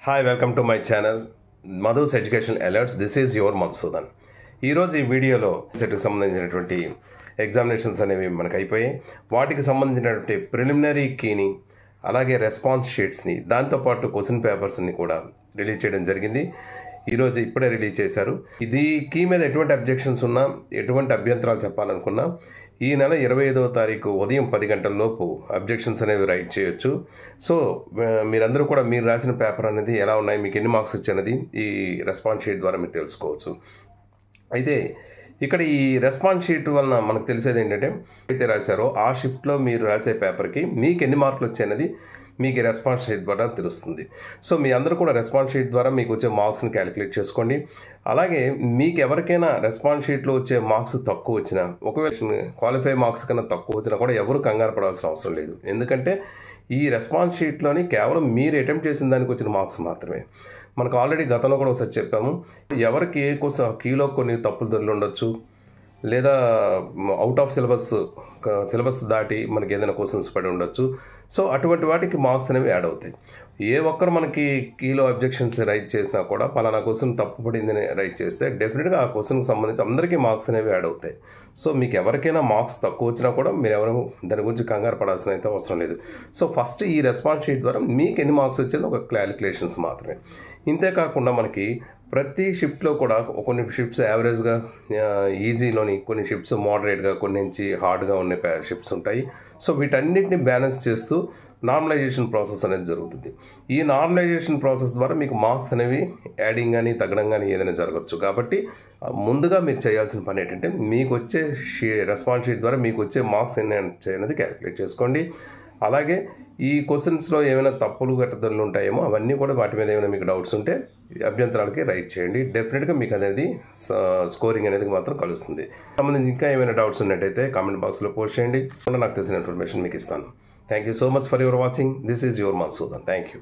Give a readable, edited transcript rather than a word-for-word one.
Hi welcome to my channel Madhu's education alerts. This is your Madhusudan. ఈరోజు ఈ వీడియోలో సెట్కి సంబంధించినటువంటి ఎగ్జామినేషన్స్ అనేవి మనకు అయిపోయాయి. వాటికి సంబంధించినటువంటి ప్రిలిమినరీ కీని అలాగే రెస్పాన్స్ షీట్స్ని దాంతోపాటు క్వశ్చన్ పేపర్స్ని కూడా రిలీజ్ చేయడం జరిగింది. ఈరోజు ఇప్పుడే రిలీజ్ చేశారు. ఇది కీ మీద ఎటువంటి అబ్జెక్షన్స్ ఉన్నా ఎటువంటి అభ్యంతరాలు చెప్పాలనుకున్నా ఈ నెల 25వ తారీఖు ఉదయం 10 గంటల లోపు అబ్జెక్షన్స్ అనేవి రైట్ చేయొచ్చు. సో మీరందరూ కూడా మీరు రాసిన పేపర్ అనేది ఎలా ఉన్నాయి, మీకు ఎన్ని మార్క్స్ వచ్చాయన్నది ఈ రెస్పాన్స్ షీట్ ద్వారా మీరు తెలుసుకోవచ్చు. అయితే ఇక్కడ ఈ రెస్పాన్స్ షీట్ వలన మనకు తెలిసేది ఏంటంటే, అయితే రాశారో ఆ షిఫ్ట్లో మీరు రాసే పేపర్కి మీకు ఎన్ని మార్కులు వచ్చాయన్నది మీకు రెస్పాన్స్ షీట్ ద్వారా తెలుస్తుంది. సో మీ అందరూ కూడా రెస్పాన్స్ షీట్ ద్వారా మీకు వచ్చే మార్క్స్ని క్యాలిక్యులేట్ చేసుకోండి. అలాగే మీకు ఎవరికైనా రెస్పాన్స్ షీట్లో వచ్చే మార్క్స్ తక్కువ వచ్చినా, ఒకవేళ క్వాలిఫై మార్క్స్ కన్నా తక్కువ వచ్చినా కూడా ఎవరు కంగారు పడాల్సిన అవసరం లేదు. ఎందుకంటే ఈ రెస్పాన్స్ షీట్లోని కేవలం మీరు అటెంప్ట్ చేసిన దానికి వచ్చిన మార్క్స్ మాత్రమే. మనకు ఆల్రెడీ గతంలో కూడా ఒకసారి చెప్పాము, ఎవరికి ఏ కోసం కీలో కొన్ని తప్పులు దొరికి ఉండొచ్చు, లేదా అవుట్ ఆఫ్ సిలబస్ దాటి మనకి ఏదైనా క్వశ్చన్స్ పడి ఉండొచ్చు. సో అటువంటి వాటికి మార్క్స్ అనేవి యాడ్ అవుతాయి. ఏ ఒక్కరు మనకి కీలో అబ్జెక్షన్స్ రైట్ చేసినా కూడా పలానా క్వశ్చన్ తప్పు పడిందని రైట్ చేస్తే డెఫినెట్గా ఆ క్వశ్చన్కి సంబంధించి అందరికీ మార్క్స్ అనేవి యాడ్ అవుతాయి. సో మీకు ఎవరికైనా మార్క్స్ తక్కువ వచ్చినా కూడా మీరు ఎవరు దాని గురించి కంగారు పడాల్సిన అయితే అవసరం లేదు. సో ఫస్ట్ ఈ రెస్పాన్స్ షీట్ ద్వారా మీకు ఎన్ని మార్క్స్ వచ్చేది ఒక క్యాలిక్యులేషన్స్ మాత్రమే. ఇంతేకాకుండా మనకి ప్రతి షిఫ్ట్లో కూడా కొన్ని షిఫ్ట్స్ యావరేజ్గా ఈజీలోని, కొన్ని షిఫ్ట్స్ మోడరేట్గా, కొన్ని నుంచి హార్డ్గా ఉండే షిఫ్ట్స్ ఉంటాయి. సో వీటన్నిటిని బ్యాలెన్స్ చేస్తూ నార్మలైజేషన్ ప్రాసెస్ అనేది జరుగుతుంది. ఈ నార్మలైజేషన్ ప్రాసెస్ ద్వారా మీకు మార్క్స్ అనేవి యాడింగ్ కానీ తగ్గడం కానీ ఏదైనా జరగచ్చు. కాబట్టి ముందుగా మీరు చేయాల్సిన పని ఏంటంటే, మీకు వచ్చే రెస్పాన్స్ షీట్ ద్వారా మీకు వచ్చే మార్క్స్ ఎన్ని అనేది క్యాలిక్యులేట్ చేసుకోండి. అలాగే ఈ క్వశ్చన్స్లో ఏమైనా తప్పులు గట్టదలు ఉంటాయేమో అవన్నీ కూడా వాటి మీద ఏమైనా మీకు డౌట్స్ ఉంటే అభ్యంతరాలకి రైట్ చేయండి. డెఫినెట్గా మీకు అనేది స్కోరింగ్ అనేది మాత్రం కలుస్తుంది. సంబంధించి ఇంకా ఏమైనా డౌట్స్ ఉన్నట్టయితే కామెంట్ బాక్స్లో పోస్ట్ చేయండి. నాకు తెలిసిన ఇన్ఫర్మేషన్ మీకు ఇస్తాను. Thank you so much for your watching. This is your Madhusudan. Thank you.